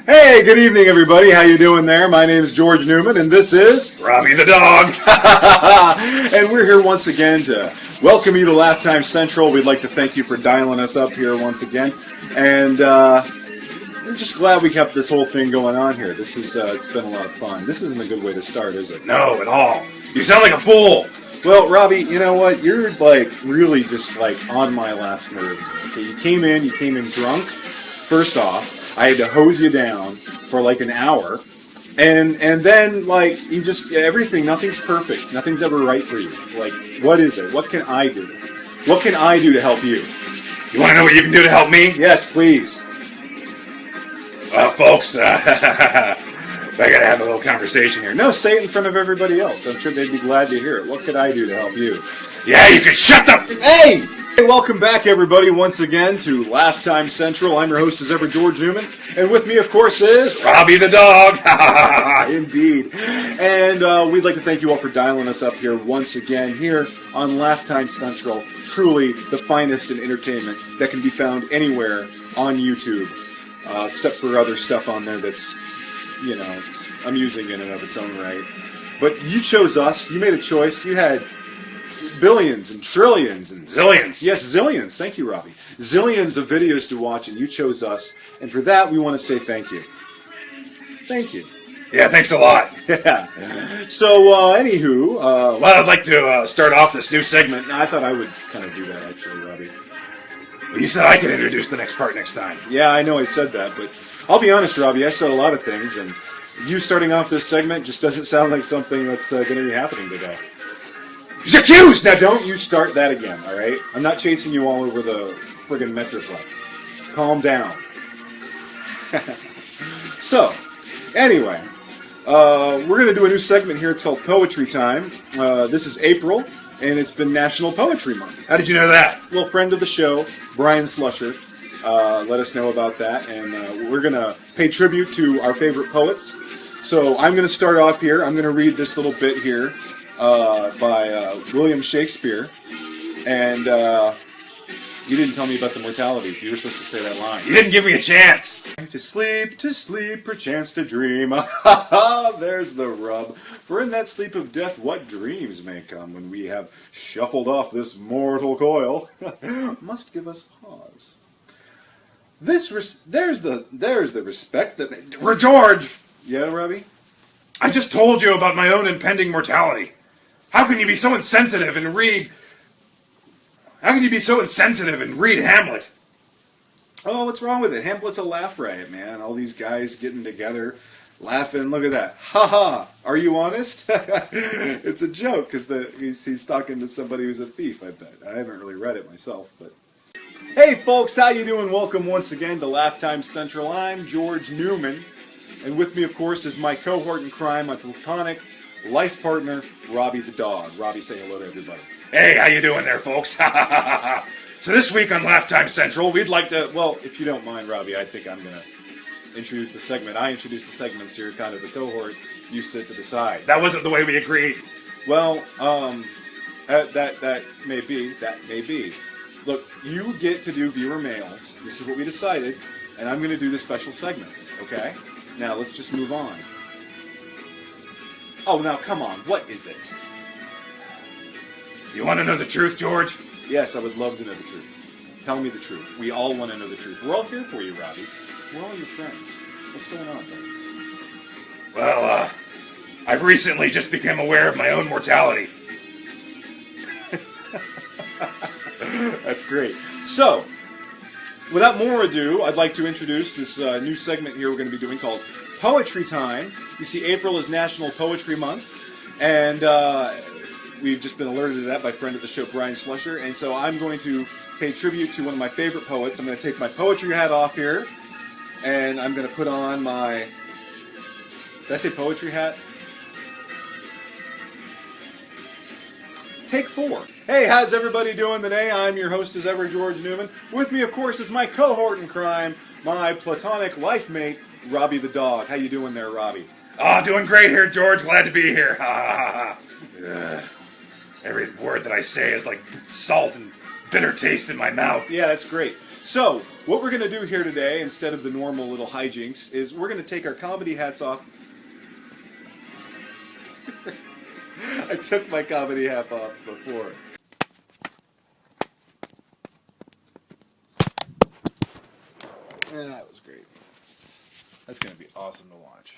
Hey, good evening, everybody. How you doing there? My name is George Newman, and this is Robby the dog. and we're here once again to welcome you to Laugh Time Central. We'd like to thank you for dialing us up here once again, and we're just glad we kept this whole thing going on here. This is it's been a lot of fun. This isn't a good way to start, is it? No, at all. You sound like a fool. Well, Robby, you know what? You're like really just like on my last nerve. Okay, you came in drunk. First off, I had to hose you down for like an hour, and then like you just everything. Nothing's perfect. Nothing's ever right for you. Like, what is it? What can I do? What can I do to help you? You want to know what you can do to help me? Yes, please. Well, folks, I gotta have a little conversation here. No, say it in front of everybody else. I'm sure they'd be glad to hear it. What could I do to help you? Yeah, you can shut the... Hey! Hey, welcome back, everybody, once again to Laugh Time Central. I'm your host, as ever, George Newman. And with me, of course, is... Robby the dog. Indeed. And we'd like to thank you all for dialing us up here once again here on Laugh Time Central. Truly the finest in entertainment that can be found anywhere on YouTube. Except for other stuff on there that's, you know, it's amusing in and of its own right. But you chose us. You made a choice. You had billions and trillions and Zillions. Yes, zillions. Thank you, Robby. Zillions of videos to watch, and you chose us. And for that, we want to say thank you. Thank you. Yeah, thanks a lot. Yeah. So, anywho... well, I'd like to start off this new segment. I thought I would kind of do that, actually, Robby. Well, you said I could introduce the next part next time. Yeah, I know I said that, but I'll be honest, Robby, I said a lot of things, and you starting off this segment just doesn't sound like something that's going to be happening today. J'accuse! Now, don't you start that again, all right? I'm not chasing you all over the friggin' Metroplex. Calm down. So, anyway, we're going to do a new segment here. It's called Poetry Time. This is April, and it's been National Poetry Month. How did you know that? Well, friend of the show, Brian Slusher, let us know about that, and we're going to pay tribute to our favorite poets. So I'm going to start off here. I'm going to read this little bit here by William Shakespeare, and you didn't tell me about the mortality. You were supposed to say that line. You didn't give me a chance. To sleep, perchance to dream. There's the rub. For in that sleep of death, what dreams may come when we have shuffled off this mortal coil, must give us pause. There's the respect that... George! Yeah, Robby? I just told you about my own impending mortality. How can you be so insensitive and read... How can you be so insensitive and read Hamlet? Oh, what's wrong with it? Hamlet's a laugh riot, man. All these guys getting together, laughing. Look at that. Ha ha. Are you honest? It's a joke because he's talking to somebody who's a thief, I bet. I haven't really read it myself, but... Hey, folks. How you doing? Welcome once again to Laugh Time Central. I'm George Newman. And with me, of course, is my cohort in crime, my platonic life partner, Robby the dog. Robby, say hello to everybody. Hey, how you doing there, folks? So this week on Laugh Time Central, we'd like to... Well, if you don't mind, Robby, I think I'm going to introduce the segment. I introduce the segments here, kind of the cohort. You sit to the side. That wasn't the way we agreed. Well, that may be. That may be. Look, you get to do viewer mails. This is what we decided. And I'm going to do the special segments, okay? Now, let's just move on. Oh, now, come on. What is it? You want to know the truth, George? Yes, I would love to know the truth. Tell me the truth. We all want to know the truth. We're all here for you, Robby. We're all your friends. What's going on, buddy? Well, I've recently just become aware of my own mortality. That's great. So, without more ado, I'd like to introduce this new segment here we're going to be doing called Poetry Time. You see, April is National Poetry Month, and we've just been alerted to that by friend of the show, Brian Slusher, and so I'm going to pay tribute to one of my favorite poets. I'm going to take my poetry hat off here, and I'm going to put on my... Did I say poetry hat? Take 4. Hey, how's everybody doing today? I'm your host as ever, George Newman. With me, of course, is my cohort in crime, my platonic life mate, Robby the dog. How you doing there, Robby? Oh, doing great here, George. Glad to be here. Every word that I say is like salt and bitter taste in my mouth. Yeah, that's great. So, what we're going to do here today, instead of the normal little hijinks, is we're going to take our comedy hats off. I took my comedy hat off before. That was great. That's going to be awesome to watch.